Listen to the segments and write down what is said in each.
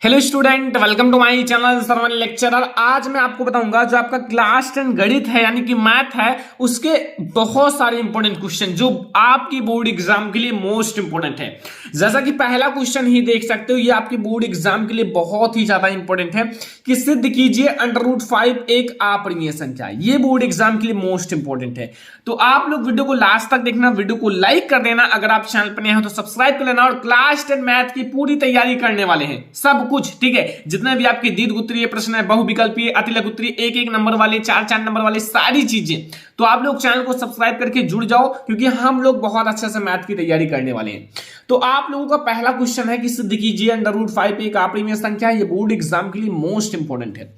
Hello student, welcome to my channel Sarvan lecturer. आज मैं आपको बताऊंगा जो आपका क्लास 10 गणित है यानी कि मैथ है, उसके बहुत सारे इंपॉर्टेंट क्वेश्चन जो आपकी बोर्ड एग्जाम के लिए मोस्ट इंपॉर्टेंट है। जैसा कि पहला क्वेश्चन ही देख सकते हो, ये आपके बोर्ड एग्जाम के लिए बहुत ही ज्यादा इंपॉर्टेंट है कि सिद्ध कीजिए √5 एक अपरिमेय संख्या। ये बोर्ड एग्जाम के लिए मोस्ट इंपॉर्टेंट है, तो आप लोग वीडियो को लास्ट तक देखना, वीडियो को लाइक कर देना। अगर आप चैनल पर नए हो तो सब्सक्राइब कर लेना। और क्लास 10 मैथ की पूरी तैयारी करने वाले हैं सब कुछ, ठीक है। जितने भी आपके दीर्घ उत्तरीय प्रश्न है, बहुविकल्पीय, अतिलघु उत्तरीय, एक एक नंबर वाले, चार चार नंबर वाले, सारी चीजें, तो आप लोग चैनल को सब्सक्राइब करके जुड़ जाओ, क्योंकि हम लोग बहुत अच्छे से मैथ की तैयारी करने वाले हैं। तो आप लोगों का पहला क्वेश्चन है कि सिद्ध कीजिए √5 एक अपरिमेय संख्या है। ये बोर्ड एग्जाम के लिए मोस्ट इंपॉर्टेंट है।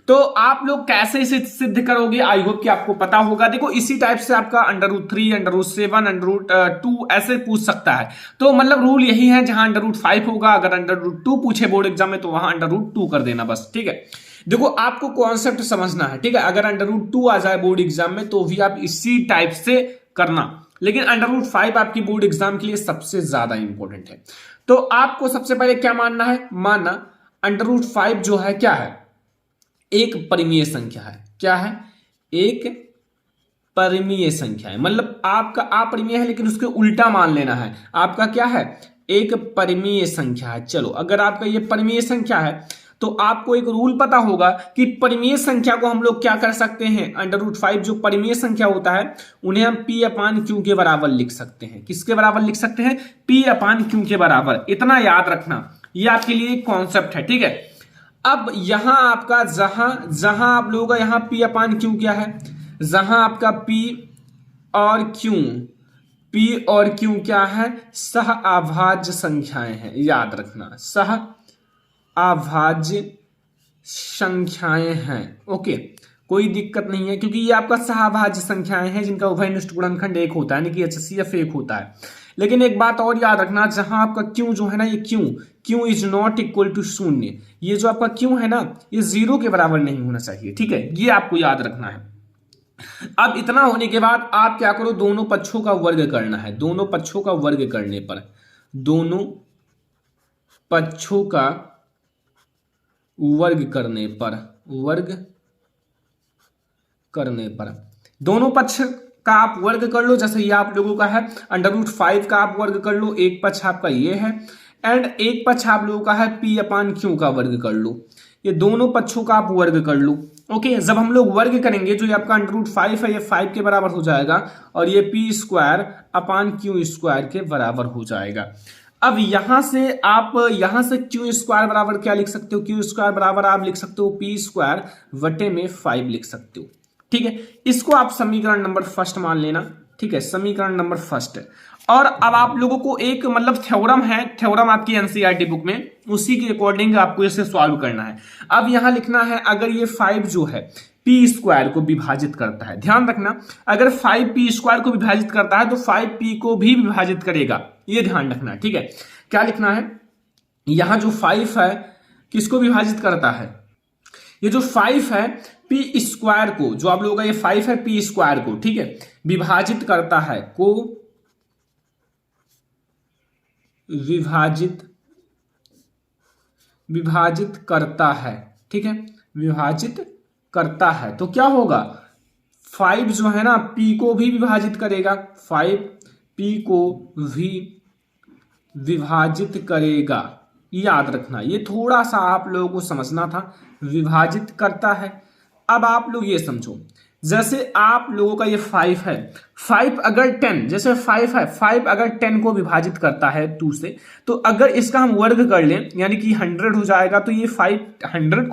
तो आप लोग कैसे इसे सिद्ध करोगे, आई होप कि आपको पता होगा। देखो, इसी टाइप से आपका √3, √7, √2 ऐसे पूछ सकता है। तो मतलब रूल यही है, जहां √5 होगा, अगर √2 पूछे बोर्ड एग्जाम में तो वहां √2 कर देना बस, ठीक है। देखो, आपको कॉन्सेप्ट समझना है, ठीक है। अगर √2 आ जाए बोर्ड एग्जाम में तो भी आप इसी टाइप से करना, लेकिन √5 आपकी बोर्ड एग्जाम के लिए सबसे ज्यादा इंपॉर्टेंट है। तो आपको सबसे पहले क्या मानना है, मानना √5 जो है क्या है, एक परिमेय संख्या है। क्या है? एक परिमेय संख्या है। मतलब आपका अपरिमेय है लेकिन उसके उल्टा मान लेना है। आपका क्या है? एक परिमेय संख्या है। चलो, अगर आपका ये परिमेय संख्या है तो आपको एक रूल पता होगा कि परिमेय संख्या को हम लोग क्या कर सकते हैं, √5 जो परिमेय संख्या होता है उन्हें हम P/Q के बराबर लिख सकते हैं। किसके बराबर लिख सकते हैं? P/Q के बराबर। इतना याद रखना, ये आपके लिए एक कॉन्सेप्ट है, ठीक है। अब यहां आपका जहां आप लोगों का यहां P/Q क्या है, जहां आपका P और Q क्या है, सह अभाज्य संख्याएं हैं। याद रखना, सह अभाज्य संख्याएं हैं। ओके, कोई दिक्कत नहीं है, क्योंकि ये आपका सहअभाज्य संख्याएं हैं जिनका उभयनिष्ठ गुणनखंड 1 होता है, यानी कि HCF 1 होता है। लेकिन एक बात और याद रखना, जहां आपका Q जो है ना, ये Q is not equal to 0। ये जो आपका Q है ना, ये 0 के बराबर नहीं होना चाहिए, ठीक है। ये आपको याद रखना है। अब इतना होने के बाद आप क्या करो, दोनों पक्षों का वर्ग करना है। दोनों पक्षों का वर्ग करने पर, दोनों पक्षों का वर्ग करने पर, दोनों पक्ष का आप वर्ग कर लो। जैसे ये आप लोगों का है √5 का आप वर्ग कर लो, एक पक्ष आपका ये है, एंड एक पक्ष आप लोगों का है P/Q का वर्ग कर लो। ये दोनों पक्षों का आप वर्ग कर लो। ओके, जब हम लोग वर्ग करेंगे, जो ये आपका √5 है ये 5 के बराबर हो जाएगा, और ये P²/Q² के बराबर हो जाएगा। अब यहां से Q² बराबर क्या लिख सकते हो, Q² बराबर आप लिख सकते हो P²/5 लिख सकते हो, ठीक है। इसको आप समीकरण नंबर फर्स्ट मान लेना, ठीक है, समीकरण नंबर फर्स्ट। और अब आप लोगों को एक मतलब थ्योरम है, थ्योरम आपकी एनसीईआरटी बुक में, उसी के अकॉर्डिंग आपको इसे सॉल्व करना है। अब यहां लिखना है, अगर ये 5 जो है P² को विभाजित करता है, ध्यान रखना, अगर 5 P² को विभाजित करता है तो 5P को भी विभाजित करेगा, ये ध्यान रखना, ठीक है। क्या लिखना है, यहां जो 5 है किसको विभाजित करता है, ये जो 5 है P² को, जो आप लोगों का ये 5 है P² को, ठीक है, विभाजित करता है, को विभाजित करता है, ठीक है, विभाजित करता है। तो क्या होगा, 5 जो है ना P को भी विभाजित करेगा, 5 P को भी विभाजित करेगा। याद रखना, ये थोड़ा सा आप लोगों को समझना था, विभाजित करता है। अब आप लोग ये समझो, जैसे आप लोगों का ये 5 है, 5 अगर 10, जैसे 5 है, 5 अगर 10 को विभाजित करता है 2 से, तो अगर इसका हम वर्ग कर लें यानी कि 100 हो जाएगा, तो ये 5 100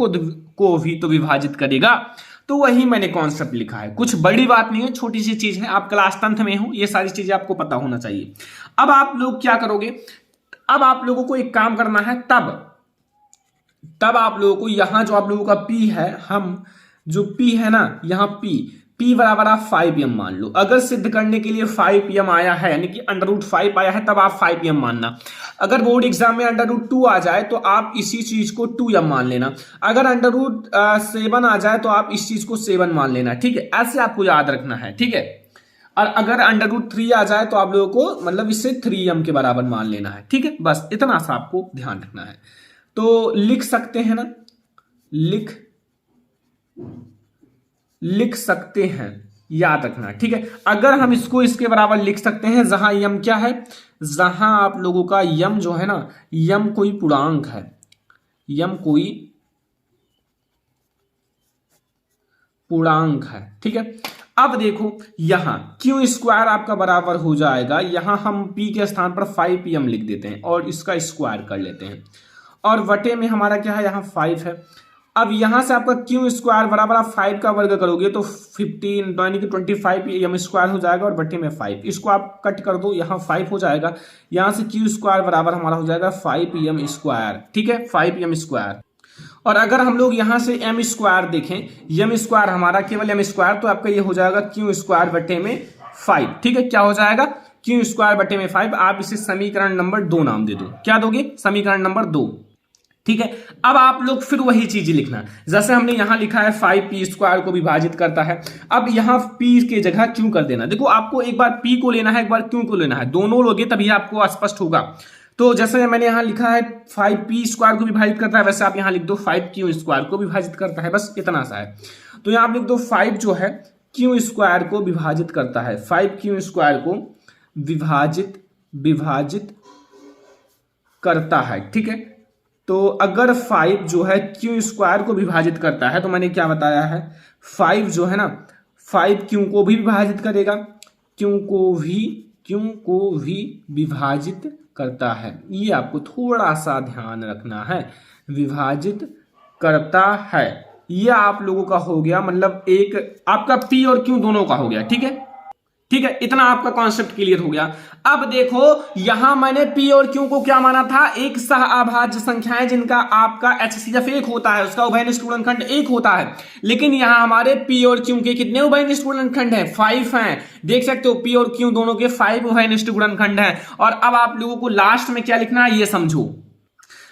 को भी तो विभाजित करेगा। तो वही मैंने कॉन्सेप्ट लिखा है, कुछ बड़ी बात नहीं है, छोटी सी चीज है। आप क्लास 10th में हो, ये सारी चीजें आपको पता होना चाहिए। अब आप लोग क्या करोगे, अब आप लोगों को एक काम करना है, तब आप लोगों को यहां जो आप लोगों का P है, हम जो P है ना, यहां P बराबर आप 5m मान लो। अगर सिद्ध करने के लिए 5m आया है, यानी कि √5 आया है, तब आप 5m मानना। अगर बोर्ड एग्जाम में √2 आ जाए तो आप इसी चीज को 2m मान लेना। अगर √7 आ जाए तो आप इस चीज को 7 मान लेना, ठीक है। ऐसे आपको याद रखना है, ठीक है। और अगर √3 आ जाए तो आप लोगों को मतलब इससे 3m के बराबर मान लेना है, ठीक है। बस इतना सा आपको ध्यान रखना है। तो लिख सकते हैं ना, लिख सकते हैं, याद रखना, ठीक है। अगर हम इसको इसके बराबर लिख सकते हैं, जहां यम क्या है, जहां आप लोगों का यम जो है ना, यम कोई पूर्णांक है, यम कोई पूर्णांक है, ठीक है। अब देखो यहां क्यू स्क्वायर आपका बराबर हो जाएगा, यहां हम पी के स्थान पर 5m लिख देते हैं और इसका स्क्वायर कर लेते हैं, और वटे में हमारा क्या है, यहां 5 है। अब यहां से आपका क्यू स्क्वायर बराबर आप 5 का वर्ग करोगे तो 15 यानी कि 25m स्क्वायर हो जाएगा, और बटे में 5, इसको आप कट कर दो, यहां 5 हो जाएगा, यहां से क्यू स्क्वायर बराबर हमारा हो जाएगा 5m स्क्वायर, ठीक है, 5m स्क्वायर। और अगर हम लोग यहां से m स्क्वायर देखें, m स्क्वायर हमारा केवल m स्क्वायर, तो आपका ये हो जाएगा क्यू स्क्वायर बटे में 5, ठीक है, क्या हो जाएगा, क्यू स्क्वायर बटे में 5। आप इसे समीकरण नंबर 2 नाम दे दो, क्या दोगे, समीकरण नंबर 2, ठीक है। अब आप लोग फिर वही चीज लिखना, जैसे हमने यहां लिखा है 5p स्क्वायर को विभाजित करता है, अब यहां p के जगह q कर देना। देखो आपको एक बार p को लेना है, एक बार q को लेना है, दोनों लोगे तभी आपको स्पष्ट होगा। तो जैसे मैंने यहां लिखा है 5p स्क्वायर को विभाजित करता है, वैसे आप यहां लिख दो 5q स्क्वायर को विभाजित करता है, बस इतना सा है। तो यहां आप लिख दो 5 जो है q स्क्वायर को विभाजित करता है, 5q स्क्वायर को विभाजित करता है, ठीक है। तो अगर 5 जो है q स्क्वायर को विभाजित करता है, तो मैंने क्या बताया है, 5 जो है ना, 5 q को भी विभाजित करेगा, q को भी विभाजित करता है, ये आपको थोड़ा सा ध्यान रखना है, विभाजित करता है, ये आप लोगों का हो गया, मतलब एक आपका p और q दोनों का हो गया, ठीक है, ठीक है, इतना आपका कॉन्सेप्ट क्लियर हो गया। अब देखो यहां मैंने p और q को क्या माना था, एक सह अभाज्य संख्याएं जिनका आपका HCF 1 होता है, उसका उभयनिष्ठ गुणनखंड 1 होता है, लेकिन यहां हमारे p और q के कितने उभयनिष्ठ गुणनखंड हैं, 5 हैं, देख सकते हो p और q दोनों के 5 उभयनिष्ठ गुणनखंड हैं। और अब आप लोगों को लास्ट में क्या लिखना है, ये समझो,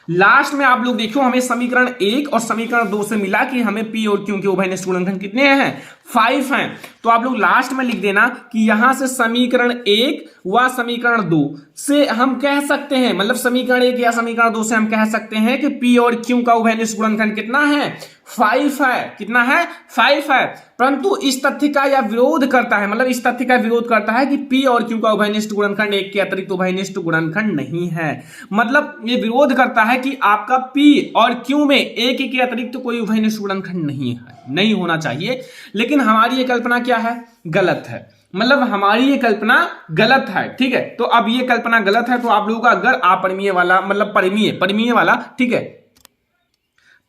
लास्ट में आप लोग देखो हमें समीकरण 1 और समीकरण 2 से मिला कि हमें p और q के उभयनिष्ठ गुणनखंड कितने हैं, 5 हैं। तो आप लोग लास्ट में लिख देना कि यहां से समीकरण 1 व समीकरण 2 से हम कह सकते हैं, मतलब समीकरण 1 या समीकरण 2 से हम कह सकते हैं कि p और q का उभयनिष्ठ गुणनखंड कितना है, 5 है, कितना है, 5 है। परंतु इस तथ्य का यह विरोध करता है, मतलब इस तथ्य का विरोध करता है कि p और q का उभयनिष्ठ गुणनखंड 1 के अतिरिक्त उभयनिष्ठ गुणनखंड नहीं है, मतलब ये विरोध करता है कि आपका p और q में 1 के अतिरिक्त कोई उभयनिष्ठ गुणनखंड नहीं है, नहीं होना चाहिए। लेकिन हमारी ये कल्पना क्या है, गलत है, मतलब हमारी ये कल्पना गलत है, ठीक है। तो अब ये कल्पना गलत है, तो आप लोगों का अगर अपरिमेय वाला, मतलब परिमेय वाला, ठीक है,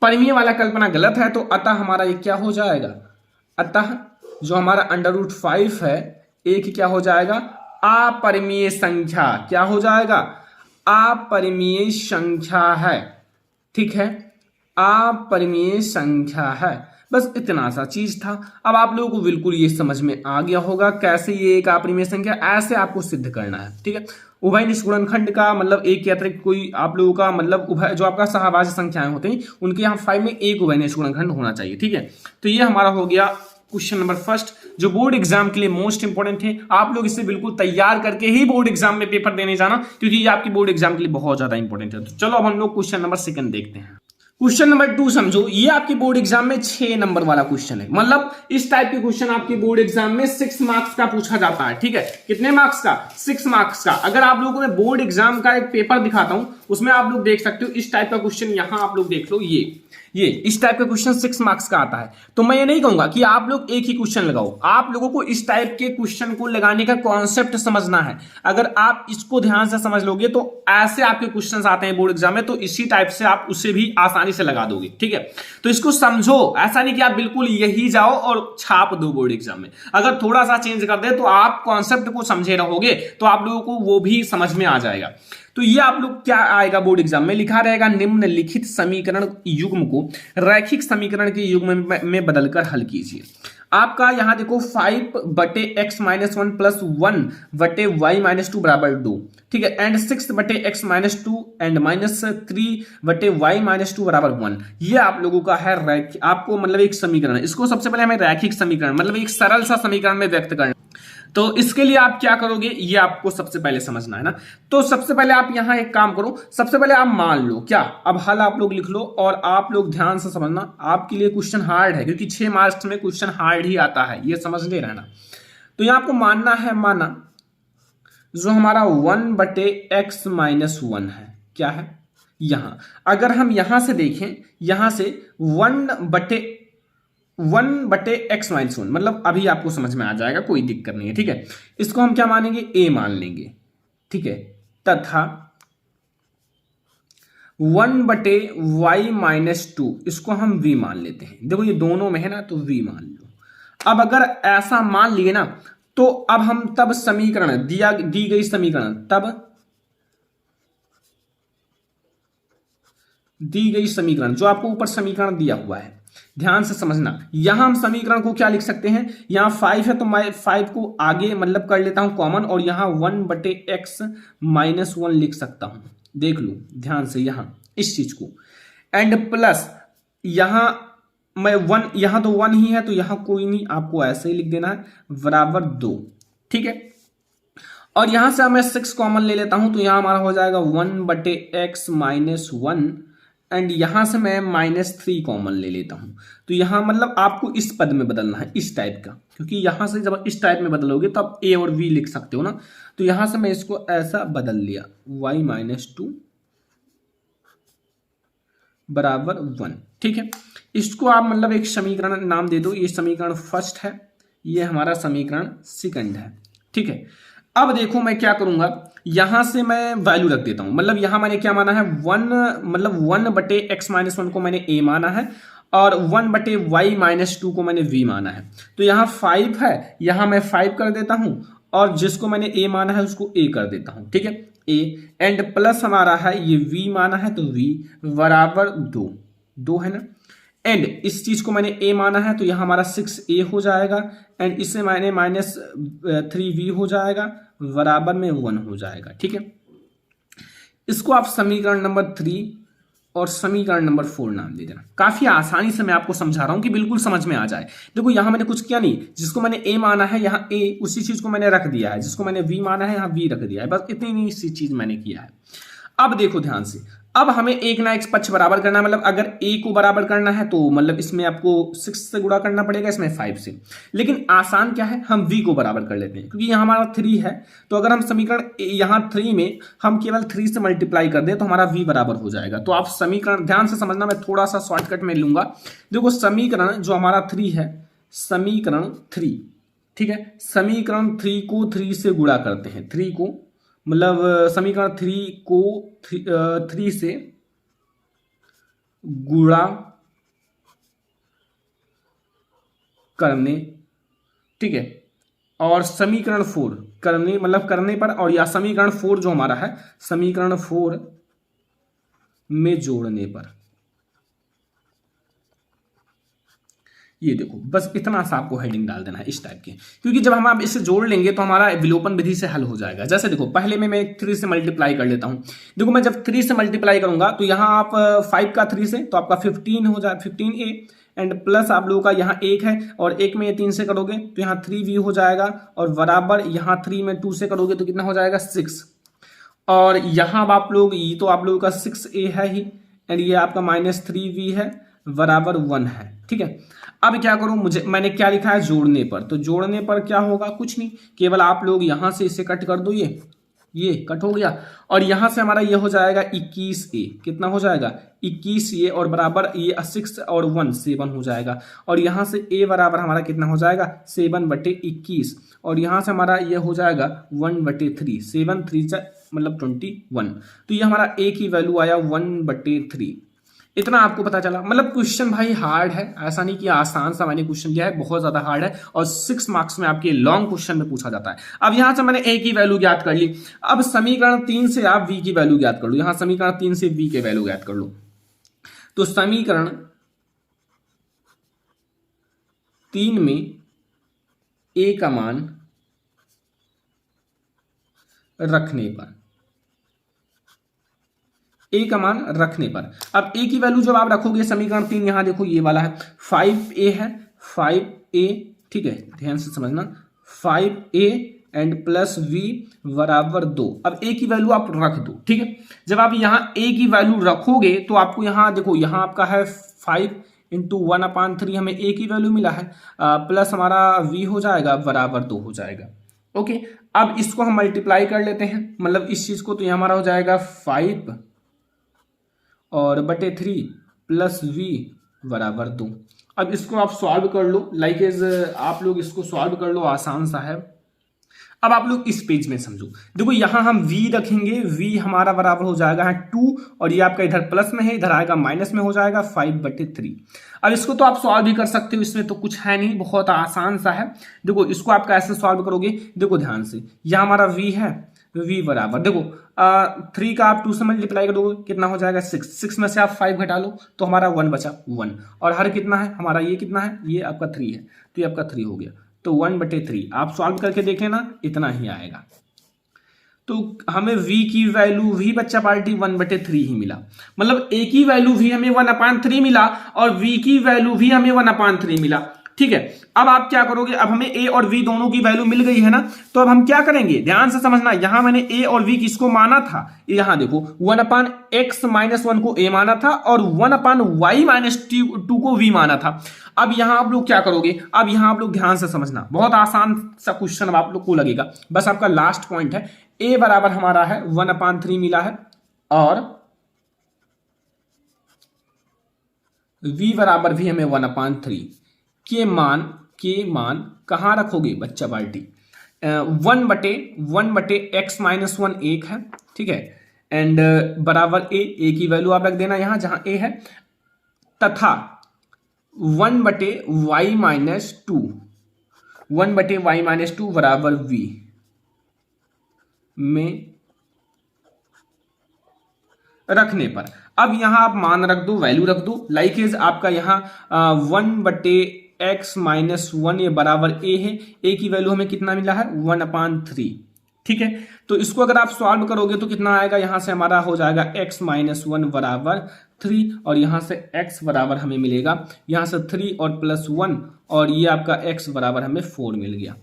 परिमेय वाला कल्पना गलत है, तो अतः हमारा ये क्या हो जाएगा, अतः जो हमारा √5 है, एक क्या हो जाएगा, अपरिमेय संख्या, क्या हो जाएगा, अपरिमेय संख्या है, ठीक है, अपरिमेय संख्या है। बस इतना सा चीज था। अब आप लोगों को बिल्कुल ये समझ में आ गया होगा कैसे ये एक अपरिमेय संख्या, ऐसे आपको सिद्ध करना है, ठीक है। उभयनिष्ठ गुणनखंड का मतलब 1 के अतिरिक्त कोई आप लोगों का मतलब उभय जो आपका सहभाज्य संख्याएं होते हैं उनके यहाँ 5 में एक उभयनिष्ठ गुणनखंड होना चाहिए, ठीक है। तो ये हमारा हो गया क्वेश्चन नंबर फर्स्ट, जो बोर्ड एग्जाम के लिए मोस्ट इंपोर्टेंट है। आप लोग इसे बिल्कुल तैयार करके ही बोर्ड एग्जाम में पेपर देने जाना, क्योंकि ये आपकी बोर्ड एग्जाम के लिए बहुत ज्यादा इंपॉर्टेंट है। तो चलो अब हम लोग क्वेश्चन नंबर सेकंड देखते हैं। क्वेश्चन नंबर 2 समझो, ये आपके बोर्ड एग्जाम में 6 नंबर वाला क्वेश्चन है, मतलब इस टाइप के क्वेश्चन आपके बोर्ड एग्जाम में 6 मार्क्स का पूछा जाता है, ठीक है। कितने मार्क्स का, 6 मार्क्स का। अगर आप लोगों को मैं बोर्ड एग्जाम का एक पेपर दिखाता हूं, उसमें आप लोग देख सकते हो इस टाइप का क्वेश्चन, यहां आप लोग देख लो, ये इस टाइप का क्वेश्चन 6 मार्क्स का आता है। तो मैं ये नहीं कहूंगा कि आप लोग एक ही क्वेश्चन लगाओ, आप लोगों को इस टाइप के क्वेश्चन को लगाने का कॉन्सेप्ट समझना है। अगर आप इसको ध्यान से समझ लोगे तो ऐसे आपके क्वेश्चंस आते हैं बोर्ड एग्जाम में, तो इसी टाइप से आप उसे भी आसानी से लगा दोगे, ठीक है। तो इसको समझो, ऐसा नहीं कि आप बिल्कुल यही जाओ और छाप दो बोर्ड एग्जाम में। अगर थोड़ा सा चेंज कर दे तो आप कॉन्सेप्ट को समझे रहोगे, तो आप लोगों को वो भी समझ में आ जाएगा। तो ये आप लोग क्या आएगा बोर्ड एग्जाम में, लिखा रहेगा निम्नलिखित समीकरण युग्म को रैखिक समीकरण के युग्म में बदलकर हल कीजिए। आपका यहां देखो 5/x-1 + 1/y-2 बराबर 2, ठीक है, एंड 6/x-2 एंड -3/y-2 बराबर 1। ये आप लोगों का है आपको मतलब एक समीकरण है। इसको सबसे पहले हमें रैखिक समीकरण मतलब एक सरल सा समीकरण में व्यक्त करना। तो इसके लिए आप क्या करोगे, ये आपको सबसे पहले समझना है ना। तो सबसे पहले आप यहां एक काम करो, सबसे पहले आप मान लो क्या, अब हल आप लोग लिख लो और आप लोग ध्यान से समझना, आपके लिए क्वेश्चन हार्ड है क्योंकि 6 मार्क्स में क्वेश्चन हार्ड ही आता है, ये समझते रहना। तो यहां आपको मानना है, माना जो हमारा 1/x-1 है, क्या है यहां, अगर हम यहां से देखें, यहां से 1/x-1 मतलब अभी आपको समझ में आ जाएगा, कोई दिक्कत नहीं है, ठीक है। इसको हम क्या मानेंगे, a मान लेंगे, ठीक है, तथा 1/y-2 इसको हम v मान लेते हैं। देखो ये दोनों में है ना, तो v मान लो। अब अगर ऐसा मान लिए ना, तो अब हम तब समीकरण दी गई समीकरण, तब दी गई समीकरण जो आपको ऊपर समीकरण दिया हुआ है, ध्यान से समझना, यहां हम समीकरण को क्या लिख सकते हैं, यहां 5 है तो मैं 5 को आगे मतलब कर लेता हूं कॉमन, और यहां 1/x-1 लिख सकता हूं। देख लो ध्यान से यहां इस चीज को, एंड प्लस यहां मैं 1, यहां तो 1 ही है तो यहां कोई नहीं, आपको ऐसे ही लिख देना है, बराबर 2, ठीक है। और यहां से मैं 6 कॉमन ले लेता हूं, तो यहां हमारा हो जाएगा 1/x-1, एंड यहां से मैं -3 कॉमन ले लेता हूं। तो यहां मतलब आपको इस पद में बदलना है, इस टाइप का, क्योंकि यहां से जब इस टाइप में बदलोगे तो आप a और v लिख सकते हो ना। तो यहां से मैं इसको ऐसा बदल लिया, y-2 बराबर 1, ठीक है। इसको आप मतलब एक समीकरण नाम दे दो, ये समीकरण फर्स्ट है, ये हमारा समीकरण सेकंड है, ठीक है। अब देखो मैं क्या करूंगा, यहां से मैं वैल्यू रख देता हूं, मतलब यहां मैंने क्या माना है, 1/x-1 को मैंने a माना है, और 1/y-2 को मैंने v माना है। तो यहां 5 है, यहां मैं 5 कर देता हूं, और जिसको मैंने a माना है उसको a कर देता हूं, ठीक है, a, एंड प्लस हमारा है ये v माना है, तो v बराबर 2 है ना, एंड इस चीज को मैंने a माना है तो यहां हमारा 6a हो जाएगा, एंड इससे मैंने -3v हो जाएगा, बराबर में 1 हो जाएगा, ठीक है। इसको आप समीकरण नंबर 3 और समीकरण नंबर 4 नाम दे देना। काफी आसानी से मैं आपको समझा रहा हूं कि बिल्कुल समझ में आ जाए। देखो यहां मैंने कुछ किया नहीं, जिसको मैंने a माना है यहां a, उसी चीज को मैंने रख दिया है, जिसको मैंने v माना है यहां v रख दिया है, बस इतनी नहीं सी चीज मैंने किया है। अब देखो ध्यान से, अब हमें एक ना एक पक्ष बराबर करना है, मतलब अगर a को बराबर करना है तो मतलब इसमें आपको 6 से गुणा करना पड़ेगा, इसमें 5 से, लेकिन आसान क्या है, हम v को बराबर कर लेते हैं, क्योंकि यहाँ हमारा 3 है, तो अगर हम समीकरण यहाँ 3 में हम केवल 3 से मल्टीप्लाई कर दें तो हमारा v बराबर हो जाएगा। तो आप समीकरण ध्यान से समझना, मैं थोड़ा सा शॉर्टकट में लूंगा। देखो समीकरण जो हमारा 3 है, समीकरण 3, ठीक है, समीकरण 3 को 3 से गुणा करते हैं, 3 को मतलब समीकरण 3 को 3 से गुणा करने, ठीक है, और समीकरण 4 करने मतलब करने पर, और या समीकरण 4 जो हमारा है, समीकरण 4 में जोड़ने पर, ये देखो बस इतना सा आपको हेडिंग डाल देना है इस टाइप के, क्योंकि जब हम आप इसे जोड़ लेंगे तो हमारा विलोपन विधि से हल हो जाएगा। जैसे देखो पहले में मैं 3 से मल्टीप्लाई कर लेता हूं, देखो मैं जब 3 से मल्टीप्लाई करूंगा तो यहां आप 5 का 3 से तो आपका 15 हो जाए, 15a, एंड प्लस आप लोगों का यहाँ 1 है, और 1 में ये 3 से करोगे तो यहाँ 3v हो जाएगा, और बराबर यहाँ 3 में 2 से करोगे तो कितना हो जाएगा 6, और यहाँ आप लोग ये तो आप लोगों का 6a है ही, एंड ये आपका -3v है, बराबर 1 है, ठीक है। अब क्या करूं, मैंने क्या लिखा है, जोड़ने पर, तो जोड़ने पर क्या होगा, कुछ नहीं, केवल आप लोग यहां से इसे कट कर दो, ये कट हो गया, और यहां से हमारा ये हो जाएगा 21a, कितना हो जाएगा 21a, और बराबर ये 6 और 1 7 हो जाएगा, और यहां से a बराबर हमारा कितना हो जाएगा 7/21, और यहां से हमारा ये हो जाएगा 1/3, 7 3 मतलब 21, तो ये हमारा a की वैल्यू आया 1/3। इतना आपको पता चला, मतलब क्वेश्चन भाई हार्ड है, ऐसा नहीं कि आसान सा मैंने क्वेश्चन दिया है, बहुत ज्यादा हार्ड है, और 6 मार्क्स में आपके लॉन्ग क्वेश्चन में पूछा जाता है। अब यहां से मैंने a की वैल्यू ज्ञात कर ली, अब समीकरण 3 से आप v की वैल्यू ज्ञात कर लो, यहां समीकरण 3 से v के वैल्यू ज्ञात कर लो, तो समीकरण 3 में a का मान रखने पर, a का मान रखने पर, अब a की वैल्यू जब आप रखोगे, समीकरण 3 यहां देखो ये वाला है, 5a है, 5a, ठीक है, ध्यान से समझना, 5a एंड प्लस v बराबर 2। अब a की वैल्यू आप रख दो, ठीक है। जब आप यहाँ a की वैल्यू रखोगे तो आपको यहाँ देखो, यहाँ आपका है 5 इंटू 1/3, हमें a की वैल्यू मिला है, प्लस हमारा v हो जाएगा बराबर 2 हो जाएगा। ओके, अब इसको हम मल्टीप्लाई कर लेते हैं, मतलब इस चीज को, तो यहाँ हमारा हो जाएगा 5 और बटे 3 प्लस v बराबर 2। अब इसको आप सॉल्व कर लो, लाइक एज आप लोग इसको सॉल्व कर लो, आसान सा है। अब आप लोग इस पेज में समझो, देखो यहां हम v रखेंगे, v हमारा बराबर हो जाएगा 2 और ये आपका इधर प्लस में है, इधर आएगा माइनस में, हो जाएगा 5/3। अब इसको तो आप सॉल्व भी कर सकते हो, इसमें तो कुछ है नहीं, बहुत आसान सा है। देखो इसको आप कैसे सॉल्व करोगे, देखो ध्यान से, यह हमारा v है, v बराबर देखो 3 का आप 2 से मल्टीप्लाई करोगे कितना हो जाएगा 6 में से आप 5 घटा लो तो हमारा 1 बचा 1, और हर कितना है हमारा, ये कितना है, ये आपका 3 है, तो ये आपका 3 हो गया, तो 1/3 आप सॉल्व करके देख लेना, इतना ही आएगा। तो हमें v की वैल्यू, v बच्चा पार्टी 1/3 ही मिला, मतलब a की वैल्यू भी हमें 1/3 मिला और v की वैल्यू भी हमें 1/3 मिला, ठीक है। अब आप क्या करोगे, अब हमें a और v दोनों की वैल्यू मिल गई है ना, तो अब हम क्या करेंगे, ध्यान से समझना, यहां मैंने a और v किसको माना था, यहां देखो 1/x-1 को a माना था और 1/y-2 को v माना था। अब यहां आप लोग क्या करोगे, अब यहां आप लोग ध्यान से समझना, बहुत आसान सा क्वेश्चन अब आप लोग को लगेगा, बस आपका लास्ट पॉइंट है, a बराबर हमारा है 1/3 मिला है और v बराबर भी हमें 1/3 के मान कहां रखोगे बच्चा पार्टी, 1/x-1 1 है, ठीक है, एंड बराबर a की वैल्यू आप रख देना यहां जहां a है, तथा 1/y-2 बराबर v में रखने पर, अब यहां आप मान रख दो, वैल्यू रख दो, लाइक इज आपका यहां 1/x-1 ये बराबर a है, a की वैल्यू हमें कितना मिला है 1/3, ठीक है। तो इसको अगर आप सॉल्व करोगे तो कितना आएगा, यहां से हमारा हो जाएगा x-1 बराबर 3 और यहां से x बराबर हमें मिलेगा, यहां से 3 और प्लस 1 और ये आपका x बराबर हमें 4 मिल गया,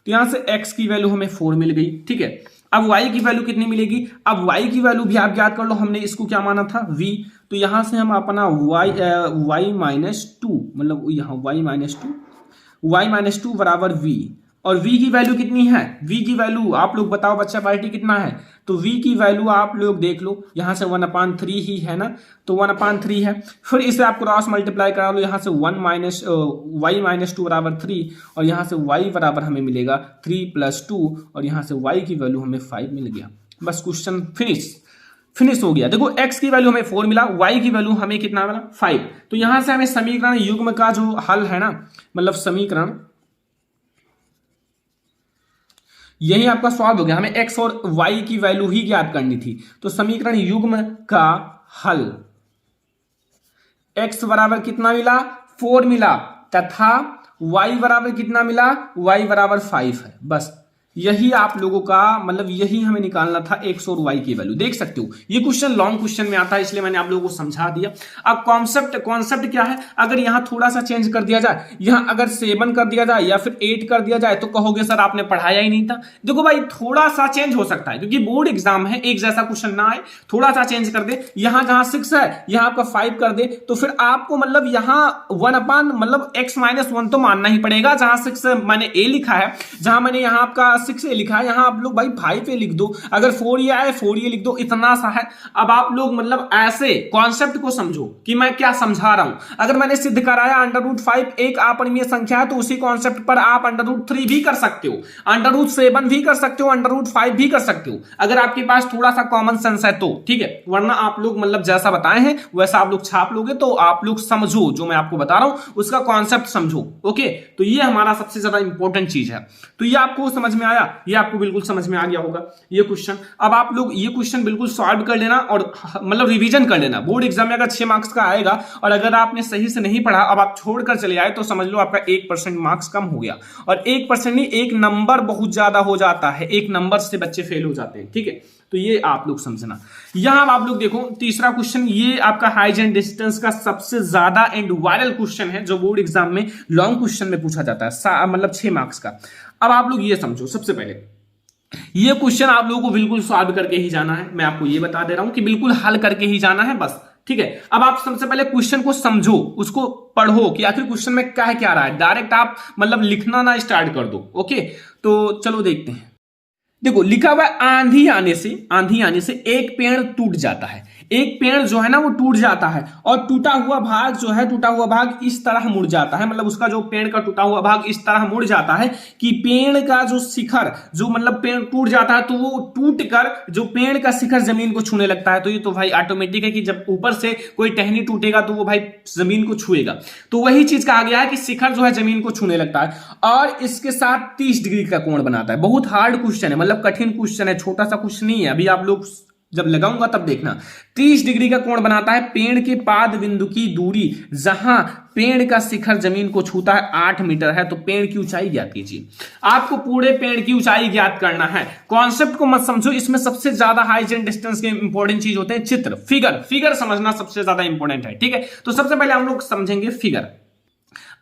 तो यहां से x की वैल्यू हमें 4 मिल गई, ठीक है। अब y की वैल्यू कितनी मिलेगी, अब y की वैल्यू भी आप याद कर लो, हमने इसको क्या माना था v, तो यहां से हम अपना y-2 मतलब यहां y-2 बराबर v, और v की वैल्यू कितनी है, v की वैल्यू आप लोग बताओ बच्चा पार्टी कितना है, तो v की वैल्यू आप लोग देख लो, यहां से 1/3 ही है ना, तो 1/3 है, फिर इसे आप क्रॉस मल्टीप्लाई करा लो, यहां से y-2 बराबर 3 और यहां से y बराबर हमें मिलेगा 3 + 2 और यहां से y की वैल्यू हमें 5 मिल गया, बस क्वेश्चन फिनिश हो गया। देखो x की वैल्यू हमें 4 मिला, y की वैल्यू हमें कितना मिला 5, तो यहां से हमें समीकरण युग्म का जो हल है ना, मतलब समीकरण यही आपका सॉल्व हो गया, हमें x और y की वैल्यू ही ज्ञात करनी थी, तो समीकरण युग्म का हल x बराबर कितना मिला 4 मिला तथा y बराबर कितना मिला, y बराबर 5 है, बस यही आप लोगों का मतलब यही हमें निकालना था x और y की वैल्यू। देख सकते हो ये क्वेश्चन लॉन्ग क्वेश्चन में आता है, इसलिए मैंने आप लोगों को समझा दिया। अब कॉन्सेप्ट क्या है, अगर यहां थोड़ा सा चेंज कर दिया जाए, यहां अगर 7 कर दिया जाए या फिर 8 कर दिया जाए तो कहोगे सर आपने पढ़ाया ही नहीं था। देखो भाई थोड़ा सा चेंज हो सकता है क्योंकि बोर्ड एग्जाम है, एक जैसा क्वेश्चन ना आए, थोड़ा सा चेंज कर दे, यहां जहां 6 है यहां आपका 5 कर दे, तो फिर आपको मतलब यहां 1/मतलब x-1 तो मानना ही पड़ेगा, जहां 6 मैंने a लिखा है, जहां मैंने यहां आपका 6a लिखा है, यहां आप लोग भाई 5a लिख दो, अगर 4a आए 4a लिख दो, इतना सा है। अब आप लोग मतलब ऐसे कॉन्सेप्ट को समझो कि मैं क्या समझा रहा हूं। अगर मैंने सिद्ध कराया √5 एक अपरिमेय संख्या है तो उसी कॉन्सेप्ट पर आप √3 भी कर सकते हो, √7 भी कर सकते हो, √5 भी कर सकते हो, अगर आपके पास थोड़ा सा कॉमन सेंस है तो, ठीक है। वरना आप लोग मतलब जैसा बताए हैं वैसा आप लोग छाप लोगे, तो आप लोग समझो जो मैं आपको बता रहा हूं उसका कॉन्सेप्ट समझो, ओके। तो ये हमारा सबसे ज्यादा इंपॉर्टेंट चीज है। तो ये आपको समझ में आया, ये आपको बिल्कुल समझ में आ गया होगा ये क्वेश्चन। अब आप लोग ये क्वेश्चन बिल्कुल सॉल्व कर लेना और मतलब रिवीजन कर लेना, बोर्ड एग्जाम में अगर 6 मार्क्स का आएगा और अगर आपने सही से नहीं पढ़ा, अब आप छोड़कर चले आए तो समझ लो आपका 1% मार्क्स कम हो गया, और 1% नहीं, एक नंबर बहुत ज्यादा हो जाता है, एक नंबर से बच्चे फेल हो जाते हैं, ठीक है। तो ये आप लोग समझना। यहां आप लोग देखो तीसरा क्वेश्चन, ये आपका हाइट एंड डिस्टेंस का सबसे ज्यादा एंड वायरल क्वेश्चन है जो बोर्ड एग्जाम में लॉन्ग क्वेश्चन में पूछा जाता है, मतलब 6 मार्क्स का। अब आप लोग ये समझो, सबसे पहले ये क्वेश्चन आप लोगों को बिल्कुल सॉल्व करके ही जाना है। मैं आपको ये बता दे रहा हूं कि बिल्कुल हल करके ही जाना है बस, ठीक है। अब आप सबसे पहले क्वेश्चन को समझो, उसको पढ़ो कि आखिर क्वेश्चन में क्या रहा है। डायरेक्ट आप मतलब लिखना ना स्टार्ट कर दो, ओके। तो चलो देखते हैं। देखो लिखा हुआ है आंधी आने से एक पेड़ टूट जाता है। एक पेड़ जो है ना वो टूट जाता है और टूटा हुआ भाग इस तरह मुड़ जाता है। मतलब उसका जो पेड़ का टूटा हुआ भाग इस तरह मुड़ जाता है कि पेड़ का जो शिखर, जो मतलब पेड़ टूट जाता है तो वो टूट कर जो पेड़ का शिखर जमीन को छूने लगता है। तो ये तो भाई ऑटोमेटिक है कि जब ऊपर से कोई टहनी टूटेगा तो वो भाई जमीन को छुएगा। तो वही चीज कहा गया है कि शिखर जो है जमीन को छूने लगता है और इसके साथ 30 डिग्री का कोण बनाता है। बहुत हार्ड क्वेश्चन है, मतलब कठिन क्वेश्चन है, छोटा सा क्वेश्चन नहीं है। अभी आप लोग जब लगाऊंगा तब देखना। 30 डिग्री का कोण बनाता है। पेड़ के पाद बिंदु की दूरी जहां पेड़ का शिखर जमीन को छूता है 8 मीटर है। तो पेड़ की ऊंचाई ज्ञात कीजिए। आपको पूरे पेड़ की ऊंचाई ज्ञात करना है। कॉन्सेप्ट को मत समझो, इसमें सबसे ज्यादा हाइट एंड डिस्टेंस के इंपॉर्टेंट चीज होते हैं चित्र, फिगर समझना सबसे ज्यादा इंपॉर्टेंट है, ठीक है। तो सबसे पहले हम लोग समझेंगे फिगर।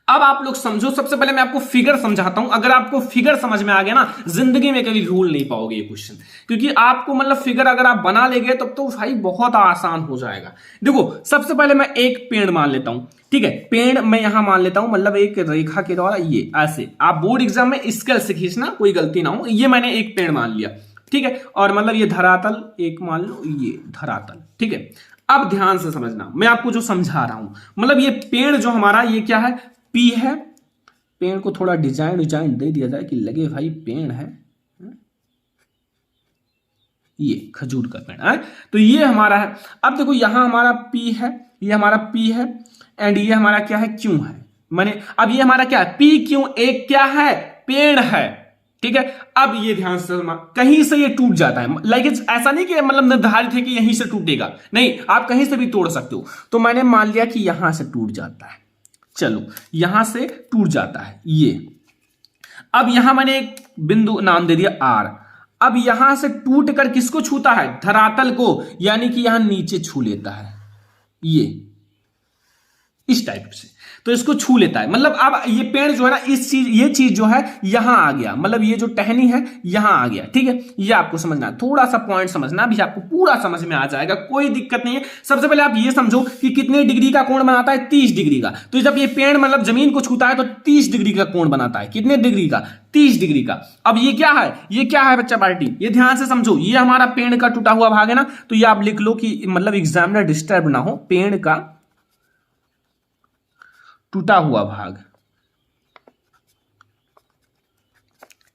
अब आप लोग समझो, सबसे पहले मैं आपको फिगर समझाता हूं। अगर आपको फिगर समझ में आ गया ना, जिंदगी में कभी भूल नहीं पाओगे ये क्वेश्चन, क्योंकि आपको मतलब फिगर अगर आप बना लेंगे तब तो भाई बहुत आसान हो जाएगा। देखो सबसे पहले मैं एक पेड़ मान लेता हूं, ठीक है। पेड़ मैं यहां मान लेता हूं, मतलब एक रेखा के द्वारा ये ऐसे। आप बोर्ड एग्जाम में स्केल से खींचना, कोई गलती ना हो। ये मैंने एक पेड़ मान लिया, ठीक है। और मतलब ये धरातल एक मान लो, ये धरातल, ठीक है। अब ध्यान से समझना, मैं आपको जो समझा रहा हूं, मतलब ये पेड़ जो हमारा ये क्या है, पी है। पेड़ को थोड़ा डिजाइन दे दिया जाए कि लगे भाई पेड़ है। ये खजूर का पेड़ है, तो ये हमारा है। अब देखो यहां हमारा पी है, ये हमारा पी है एंड ये हमारा क्या है, क्यू है। माने अब ये हमारा क्या है, पी क्यू एक क्या है, पेड़ है, ठीक है। अब ये ध्यान से सुनना, कहीं से ये टूट जाता है। लाइक ऐसा नहीं कि मतलब निर्धारित है कि यहीं से टूटेगा, नहीं, आप कहीं से भी तोड़ सकते हो। तो मैंने मान लिया कि यहां से टूट जाता है, चलो यहां से टूट जाता है ये। अब यहां मैंने एक बिंदु नाम दे दिया आर। अब यहां से टूट कर किसको छूता है, धरातल को, यानी कि यहां नीचे छू लेता है ये, इस टाइप से। तो इसको छू लेता है, मतलब अब ये पेड़ जो है ना, ये चीज जो है यहां आ गया, मतलब ये जो टहनी है यहां आ गया, ठीक है। ये आपको समझना, थोड़ा सा पॉइंट समझना, अभी आपको पूरा समझ में आ जाएगा, कोई दिक्कत नहीं है। सबसे पहले आप ये समझो कि कितने डिग्री का कोण बनाता है, 30 डिग्री का। तो जब ये पेड़ मतलब जमीन को छूता है तो 30 डिग्री का कोण बनाता है। कितने डिग्री का, 30 डिग्री का। अब ये क्या है, ये क्या है बच्चा पार्टी, ये ध्यान से समझो। ये हमारा पेड़ का टूटा हुआ भाग है ना, तो ये आप लिख लो कि मतलब एग्जामिनर डिस्टर्ब ना हो, पेड़ का टूटा हुआ भाग,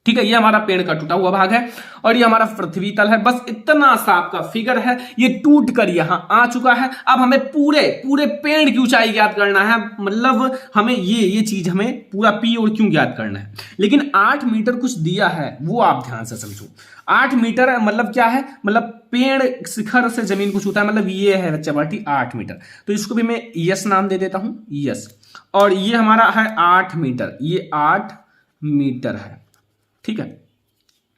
ठीक है। ये हमारा पेड़ का टूटा हुआ भाग है और ये हमारा पृथ्वी तल है। बस इतना सा आपका फिगर है। ये टूट कर यहां आ चुका है। अब हमें पूरे पेड़ की ऊंचाई ज्ञात करना है, मतलब हमें ये चीज हमें पूरा पी और क्यों ज्ञात करना है। लेकिन 8 मीटर कुछ दिया है, वो आप ध्यान से समझो। 8 मीटर मतलब क्या है, मतलब पेड़ शिखर से जमीन को छूता है, मतलब ये है बच्चा बाटी 8 मीटर। तो इसको भी मैं यस नाम दे देता हूं, यस। और ये हमारा है 8 मीटर, ये 8 मीटर है, ठीक है।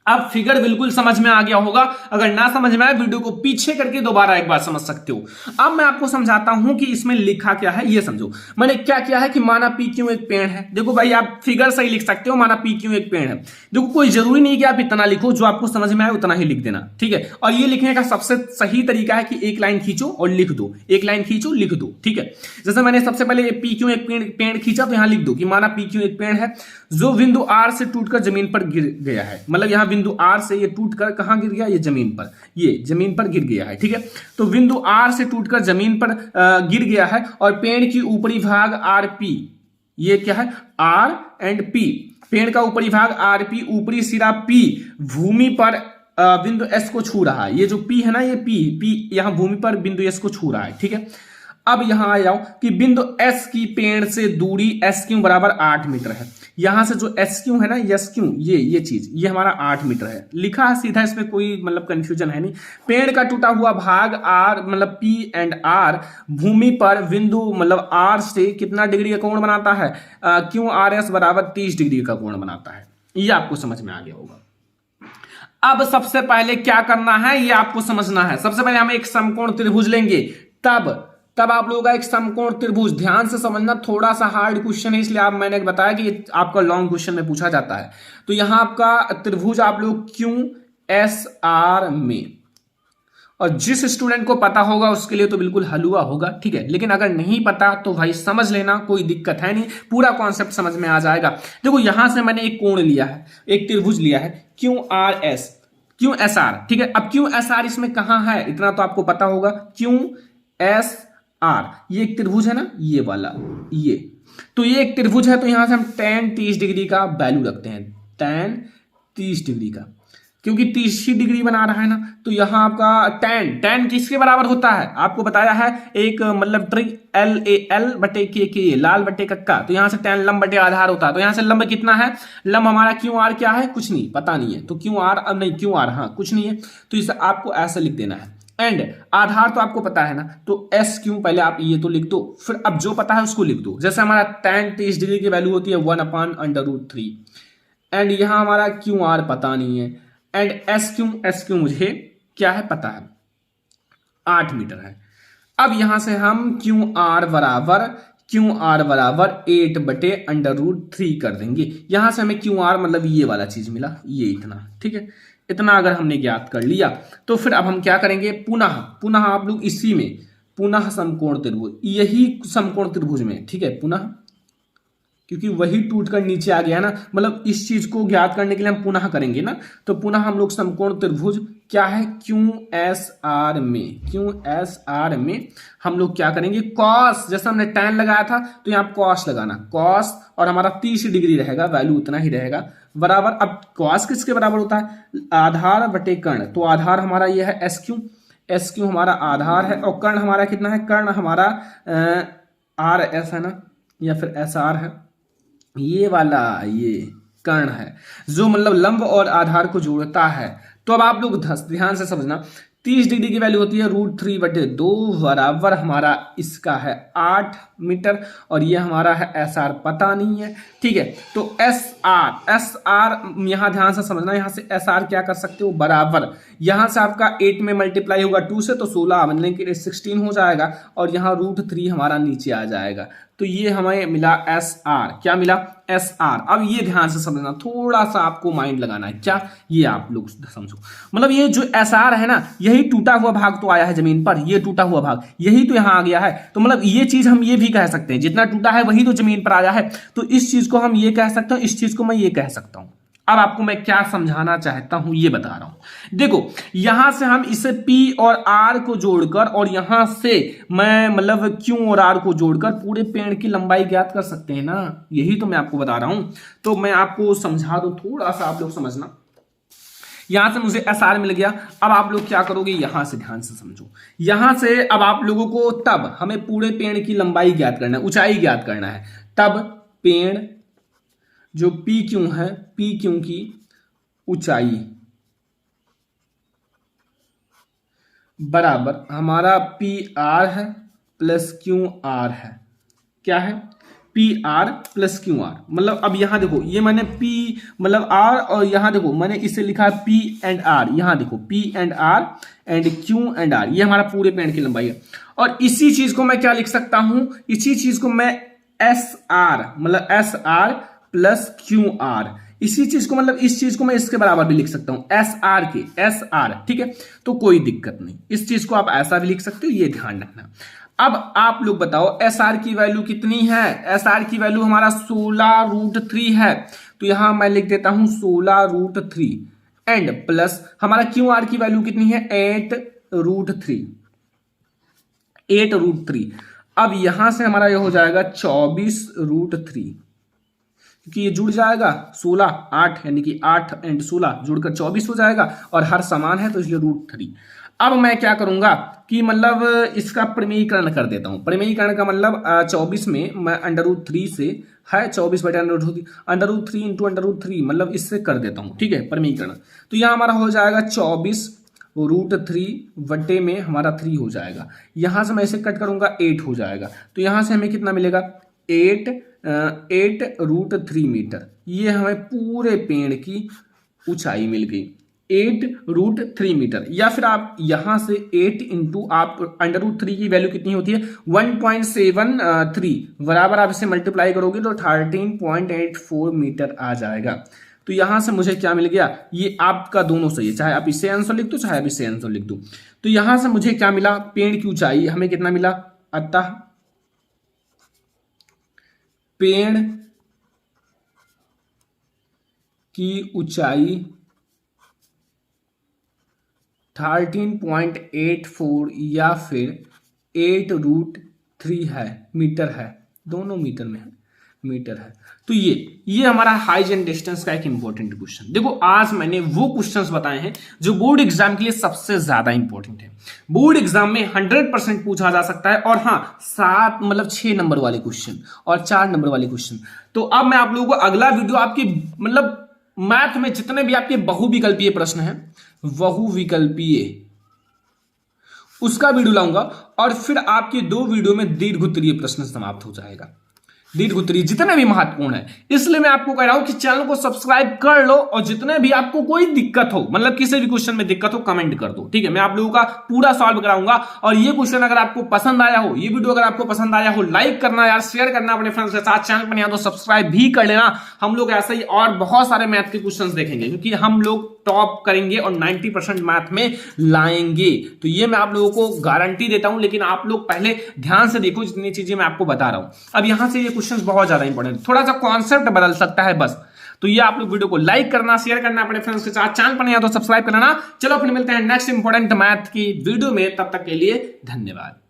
अब फिगर बिल्कुल समझ में आ गया होगा। अगर ना समझ में आए वीडियो को पीछे करके दोबारा एक बार समझ सकते हो। अब मैं आपको समझाता हूं कि इसमें लिखा क्या है, ये समझो। मैंने क्या किया है कि माना पी क्यों एक पेड़ है। देखो भाई आप फिगर सही लिख सकते हो, माना पी क्यों एक पेड़ है। देखो कोई जरूरी नहीं कि आप इतना लिखो, जो आपको समझ में आए उतना ही लिख देना, ठीक है। और ये लिखने का सबसे सही तरीका है कि एक लाइन खींचो और लिख दो, एक लाइन खींचो लिख दो, ठीक है। जैसे मैंने सबसे पहले पी क्यों एक पेड़ खींचा, तो यहां लिख दो कि माना पी क्यों एक पेड़ है जो बिंदु आर से टूटकर जमीन पर गिर गया है। मतलब यहां बिंदु आर से ये टूटकर कहां गिर गया, ये जमीन पर, ये जमीन पर गिर गया है, ठीक है। तो बिंदु आर से टूटकर जमीन पर गिर गया है और पेड़ की ऊपरी भाग आर पी, ये क्या है, आर एंड पी। पेड़ का ऊपरी भाग आर पी, ऊपरी सिरा पी भूमि पर बिंदु एस को छू रहा है। ये जो पी है ना, ये पी यहां भूमि पर बिंदु एस को छू रहा है, ठीक है। अब यहां आ जाओ कि बिंदु एस की पेड़ से दूरी एस क्यू बराबर 8 मीटर है। यहां से जो एस क्यू है ना, एस क्यू, ये चीज, ये हमारा 8 मीटर है। लिखा है सीधा, इसमें कोई मतलब कंफ्यूजन है नहीं। पेड़ का टूटा हुआ भाग आर मतलब पी एंड आर भूमि पर बिंदु मतलब आर से कितना डिग्री का कोण बनाता है, क्यू आर एस बराबर 30 डिग्री का कोण बनाता है। ये आपको समझ में आ गया होगा। अब सबसे पहले क्या करना है, ये आपको समझना है। सबसे पहले हम एक समकोण त्रिभुज लेंगे, तब तब आप लोगों का एक समकोण त्रिभुज, ध्यान से समझना, थोड़ा सा हार्ड क्वेश्चन है इसलिए आप मैंने बताया कि ये आपका लॉन्ग क्वेश्चन में पूछा जाता है। तो यहां आपका त्रिभुज आप लोग क्यू एस आर में, और जिस स्टूडेंट को पता होगा उसके लिए तो बिल्कुल हलवा होगा, ठीक है। लेकिन अगर नहीं पता तो भाई समझ लेना, कोई दिक्कत है नहीं, पूरा कॉन्सेप्ट समझ में आ जाएगा। देखो यहां से मैंने एक कोण लिया है, एक त्रिभुज लिया है Q R S, Q S R, ठीक है। अब क्यू एस आर इसमें कहां है इतना तो आपको पता होगा, क्यू एस आर ये एक त्रिभुज है ना, ये वाला, ये तो ये एक त्रिभुज है। तो यहां से हम tan 30 डिग्री का वैल्यू रखते हैं, tan 30 डिग्री का, क्योंकि 30 ही डिग्री बना रहा है ना। तो यहां आपका tan किसके बराबर होता है, आपको बताया है एक मतलब ट्रिक LAL बटे के, लाल बटे कक्का। तो यहां से tan लंब बटे आधार होता है। तो यहां से लंब कितना है, लंब हमारा क्यू आर क्या है, कुछ नहीं, पता नहीं है। तो क्यू आर, अब नहीं क्यू आर, हाँ कुछ नहीं है, तो इसे आपको ऐसे लिख देना है। एंड आधार तो आपको पता है ना, तो एस क्यू, पहले आप ये तो लिख दो, फिर अब जो पता है उसको लिख दो। जैसे हमारा tan 30 डिग्री की वैल्यू होती है 1/√3, एंड यहां हमारा क्यू आर पता नहीं है, एंड एस क्यू मुझे क्या है पता है, 8 मीटर है। अब यहां से हम क्यू आर बराबर 8/√3 कर देंगे। यहां से हमें क्यू आर मतलब ये वाला चीज मिला, ये इतना, ठीक है। इतना अगर हमने ज्ञात कर लिया तो फिर अब हम क्या करेंगे, पुनः आप लोग इसी में पुनः समकोण त्रिभुज, यही समकोण त्रिभुज में, ठीक है, पुनः, क्योंकि वही टूट कर नीचे आ गया ना, मतलब इस चीज को ज्ञात करने के लिए हम पुनः करेंगे ना। तो पुनः हम लोग समकोण त्रिभुज क्या है, QSR में हम लोग क्या करेंगे, कॉस, जैसे हमने tan लगाया था तो यहाँ कॉस लगाना, कॉस, और हमारा 30 डिग्री रहेगा, वैल्यू उतना ही रहेगा, बराबर। अब कॉस किसके बराबर होता है, आधार बटे कर्ण। तो आधार हमारा ये है एस क्यू हमारा आधार है, और कर्ण हमारा कितना है, कर्ण हमारा RS है ना, या फिर SR है, ये वाला, ये कर्ण है जो मतलब लंब और आधार को जोड़ता है। तो अब आप लोग ध्यान से समझना, 30 डिग्री की वैल्यू होती है √3/2 बराबर हमारा इसका है 8 मीटर, और ये हमारा है SR पता नहीं है, ठीक है। तो SR यहां ध्यान से समझना, यहां से SR क्या कर सकते हो, बराबर यहां से आपका 8 में मल्टीप्लाई होगा 2 से, तो 16 मतलब कि 16 हो जाएगा, और यहां √3 हमारा नीचे आ जाएगा। तो ये हमें मिला SR, क्या मिला, SR। अब ये ध्यान से समझना, थोड़ा सा आपको माइंड लगाना है, क्या, ये आप लोग समझो, मतलब ये जो SR है ना, यही टूटा हुआ भाग तो आया है जमीन पर, ये टूटा हुआ भाग यही तो यहां आ गया है। तो मतलब ये चीज हम ये भी कह सकते हैं, जितना टूटा है वही तो जमीन पर आया है। तो इस चीज को हम ये कह सकते हैं, इस चीज को मैं ये कह सकता हूं। अब आपको मैं क्या समझाना चाहता हूं ये बता रहा हूं। देखो यहां से हम इसे P और R को जोड़कर, और यहां से मैं मतलब Q और R को जोड़कर पूरे पेड़ की लंबाई ज्ञात कर सकते हैं ना, यही तो मैं आपको बता रहा हूं। तो मैं आपको समझा दूं, थोड़ा सा आप लोग समझना। यहां से मुझे SR मिल गया। अब आप लोग क्या करोगे, यहां से ध्यान से समझो, यहां से अब आप लोगों को, तब हमें पूरे पेड़ की लंबाई ज्ञात करना है, ऊंचाई ज्ञात करना है। तब पेड़ जो PQ है, PQ की ऊंचाई बराबर हमारा PR है प्लस QR है, क्या है, PR प्लस QR। मतलब अब यहां देखो, ये मैंने P मतलब R, और यहां देखो मैंने इसे लिखा है P एंड R, यहां देखो P and R and Q and R, ये हमारा पूरे पेड़ की लंबाई है। और इसी चीज को मैं क्या लिख सकता हूं, इसी चीज को मैं SR मतलब SR प्लस QR, इसी चीज को मतलब इस चीज को मैं इसके बराबर भी लिख सकता हूं, SR, ठीक है। तो कोई दिक्कत नहीं, इस चीज को आप ऐसा भी लिख सकते हो, ये ध्यान रखना। अब आप लोग बताओ SR की वैल्यू कितनी है, SR की वैल्यू हमारा 16√3 है। तो यहां मैं लिख देता हूं 16√3, एंड प्लस हमारा QR की वैल्यू कितनी है, 8√3। अब यहां से हमारा ये हो जाएगा 24√3, क्योंकि ये जुड़ जाएगा 16 8, यानी कि 8 एंड 16 जुड़कर 24 हो जाएगा, और हर समान है तो इसलिए √3। अब मैं क्या करूंगा कि मतलब इसका प्रमेयीकरण कर देता हूं। प्रमेयीकरण का मतलब 24 में मैं √3 से है 24/√3 इंटू √3 मतलब इससे कर देता हूं, ठीक है, प्रमेयीकरण। तो यहां हमारा हो जाएगा 24√3 बटे में हमारा 3 हो जाएगा। यहां से मैं इसे कट करूंगा 8 हो जाएगा। तो यहां से हमें कितना मिलेगा, 8√3 मीटर। ये हमें पूरे पेड़ की ऊंचाई मिल गई, 8√3 मीटर, या फिर आप यहां से 8 इंटू आप √3 की वैल्यू कितनी होती है 1.73 बराबर आप इसे मल्टीप्लाई करोगे तो 13.84 मीटर आ जाएगा। तो यहां से मुझे क्या मिल गया, ये आपका दोनों सही है, चाहे आप इसे आंसर लिख दो चाहे आप इसे आंसर लिख दो। तो यहां से मुझे क्या मिला, पेड़ की ऊंचाई हमें कितना मिला, अतः पेड़ की ऊंचाई 13.84 या फिर 8√3 है, मीटर है, दोनों मीटर में है, मीटर है। तो ये हमारा हाइट एंड डिस्टेंस का एक इंपॉर्टेंट क्वेश्चन। देखो आज मैंने वो क्वेश्चंस बताए हैं जो बोर्ड एग्जाम के लिए सबसे ज्यादा इंपॉर्टेंट है। बोर्ड एग्जाम में 100% पूछा जा सकता है, और हाँ 6 नंबर वाले क्वेश्चन और 4 नंबर वाले क्वेश्चन। तो अब मैं आप लोगों को अगला वीडियो आपकी मैथ में जितने भी आपके बहुविकल्पीय प्रश्न हैं, बहुविकल्पीय उसका वीडियो लाऊंगा, और फिर आपके 2 वीडियो में दीर्घोत्तरीय प्रश्न समाप्त हो जाएगा। दीर्घोत्तरीय जितने भी महत्वपूर्ण है, इसलिए मैं आपको कह रहा हूं कि चैनल को सब्सक्राइब कर लो, और जितने भी आपको कोई दिक्कत हो, किसी भी क्वेश्चन में दिक्कत हो, कमेंट कर दो, ठीक है। मैं आप लोगों का पूरा सॉल्व कराऊंगा। और ये क्वेश्चन अगर आपको पसंद आया हो, ये वीडियो अगर आपको पसंद आया हो, लाइक करना यार, शेयर करना अपने फ्रेंड्स के साथ, चैनल पर नहीं तो सब्सक्राइब भी कर लेना। हम लोग ऐसे ही और बहुत सारे मैथ के क्वेश्चन देखेंगे, क्योंकि हम लोग टॉप करेंगे और 90% मैथ में लाएंगे। तो ये मैं आप लोगों को गारंटी देता हूं, लेकिन आप लोग पहले ध्यान से देखो जितनी चीजें मैं आपको बता रहा हूं। अब यहां से ये क्वेश्चंस बहुत ज्यादा इंपॉर्टेंट, थोड़ा सा कॉन्सेप्ट बदल सकता है बस। तो ये आप लोग वीडियो को लाइक करना, शेयर करना अपने फ्रेंड्स के साथ, चैनल पर नहीं तो सब्सक्राइब करना। चलो फिर मिलते हैं नेक्स्ट इंपॉर्टेंट मैथ की वीडियो में, तब तक के लिए धन्यवाद।